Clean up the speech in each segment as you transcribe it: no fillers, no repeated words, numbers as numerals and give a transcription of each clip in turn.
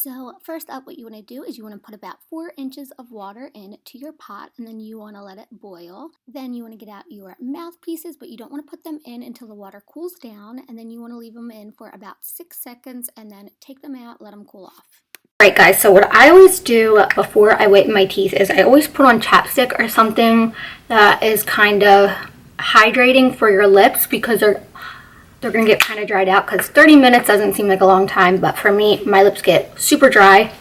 So first up, what you want to do is you want to put about 4 inches of water into your pot, and then you want to let it boil. Then you want to get out your mouthpieces, but you don't want to put them in until the water cools down, and then you want to leave them in for about 6 seconds and then take them out, let them cool off. Right, guys, so what I always do before I whiten my teeth is I always put on chapstick or something that is kind of hydrating for your lips, because they're going to get kind of dried out, because 30 minutes doesn't seem like a long time, but for me, my lips get super dry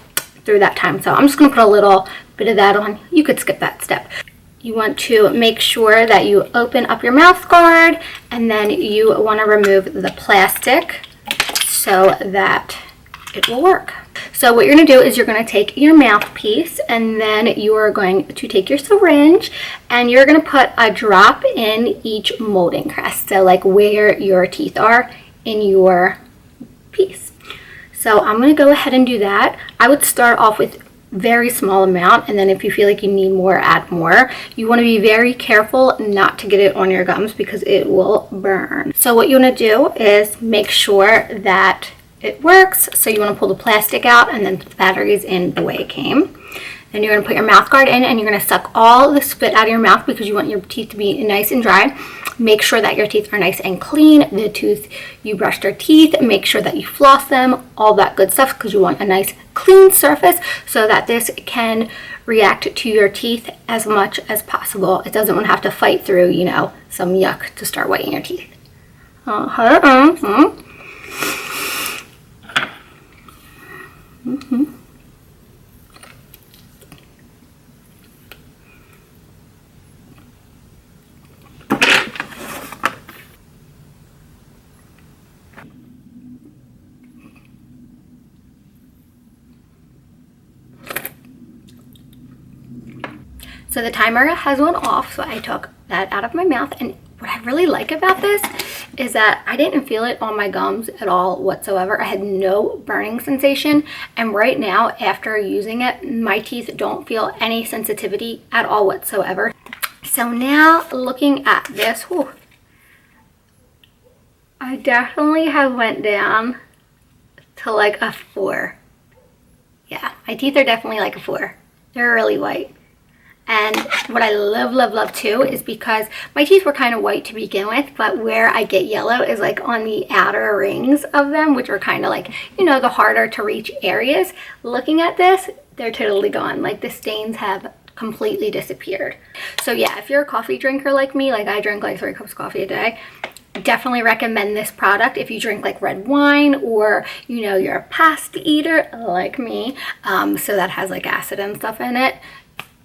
through that time. So I'm just going to put a little bit of that on. You could skip that step. You want to make sure that you open up your mouth guard, and then you want to remove the plastic so that it will work. So what you're going to do is you're going to take your mouthpiece, and then you are going to take your syringe, and you're going to put a drop in each molding crest, so like where your teeth are in your piece. So I'm going to go ahead and do that. I would start off with very small amount, and then if you feel like you need more, add more. You want to be very careful not to get it on your gums because it will burn. So what you want to do is make sure that it works. So you want to pull the plastic out and then put the batteries in the way it came. Then you're going to put your mouth guard in, and you're going to suck all the spit out of your mouth because you want your teeth to be nice and dry. Make sure that your teeth are nice and clean. The tooth you brushed your teeth, make sure that you floss them, all that good stuff, because you want a nice clean surface so that this can react to your teeth as much as possible. It doesn't want to have to fight through, you know, some yuck to start whitening your teeth. So the timer has went off, so I took that out of my mouth, and what I really like about this is that I didn't feel it on my gums at all whatsoever. I had no burning sensation, and right now after using it, my teeth don't feel any sensitivity at all whatsoever. So now looking at this, whew, I definitely have went down to like a 4. Yeah, my teeth are definitely like a 4. They're really white. And what I love too is because my teeth were kind of white to begin with, but where I get yellow is like on the outer rings of them, which are kind of like, you know, the harder to reach areas. Looking at this, they're totally gone. Like the stains have completely disappeared. So yeah, if you're a coffee drinker like me, like I drink like 3 cups of coffee a day, definitely recommend this product. If you drink like red wine, or you know, you're a pasta eater like me, so that has like acid and stuff in it,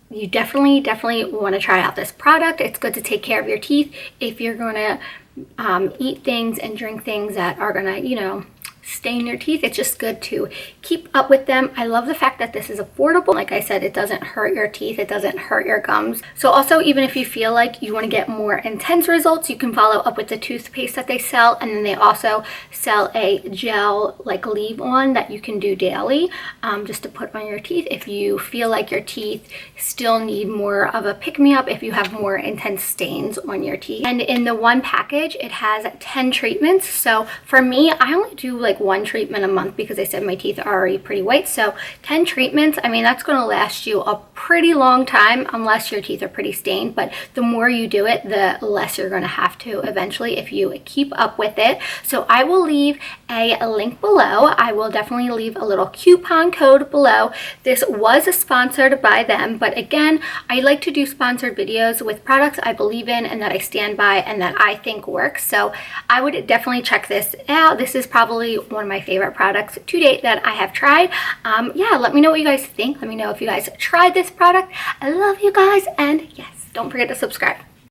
you definitely want to try out this product. It's good to take care of your teeth if you're going to eat things and drink things that are going to, you know, stain your teeth. It's just good to keep up with them. I love the fact that this is affordable. Like I said, it doesn't hurt your teeth, it doesn't hurt your gums. So also, even if you feel like you want to get more intense results, you can follow up with the toothpaste that they sell, and then they also sell a gel like leave-on that you can do daily, just to put on your teeth if you feel like your teeth still need more of a pick-me-up, if you have more intense stains on your teeth. And in the one package, it has 10 treatments. So for me, I only do like 1 treatment a month because I said my teeth are already pretty white. So 10 treatments, I mean, that's going to last you a pretty long time unless your teeth are pretty stained, but the more you do it, the less you're going to have to eventually if you keep up with it. So I will leave a link below. I will definitely leave a little coupon code below. This was sponsored by them, but again, I like to do sponsored videos with products I believe in and that I stand by and that I think works. So I would definitely check this out. This is probably one of my favorite products to date that I have tried. Yeah, let me know what you guys think. Let me know if you guys tried this product. I love you guys, and yes, don't forget to subscribe.